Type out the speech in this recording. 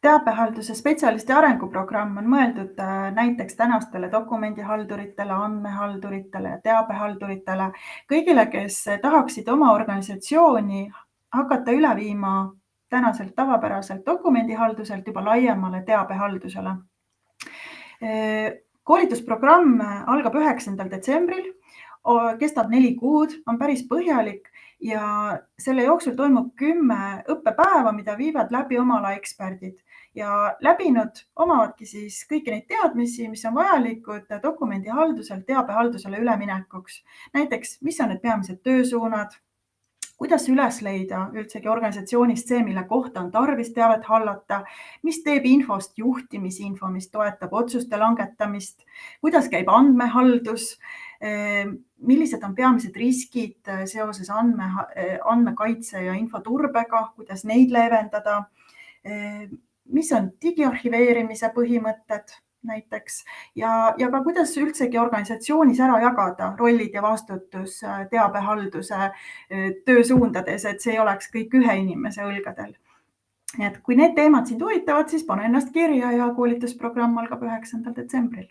Teabehalduse spetsialisti arenguprogramm on mõeldud näiteks tänastele dokumendihalduritele, andmehalduritele ja teabehalduritele, kõigile, kes tahaksid oma organisatsiooni hakata üle viima tänaselt tavapäraselt dokumendihalduselt juba laiemale teabehaldusele. Koolitusprogramm algab 9. detsembril, kestab 4 kuud, on päris põhjalik ja selle jooksul toimub 10 õppepäeva, mida viivad läbi oma ala eksperdid ja läbinud omavadki siis kõiki neid teadmisi, mis on vajalikud dokumendihaldusel teabehaldusele üleminekuks. Näiteks, mis on need peamised töösuunad, kuidas üles leida üldsegi organisatsioonist see, mille kohta on tarvis teavet hallata, mis teeb infost juhtimisinfo, mis toetab otsuste langetamist, kuidas käib andmehaldus, millised on peamised riskid seoses andmekaitse ja infoturbega, kuidas neid leevendada, mis on digiarhiveerimise põhimõtted näiteks ja ka kuidas üldsegi organisatsioonis ära jagada rollid ja vastutus teabehalduse töösuundades, et see ei oleks kõik ühe inimese õlgadel. Nii et kui need teemad sind huvitavad, siis pane ennast kirja ja koolitusprogramm algab 9. detsembril.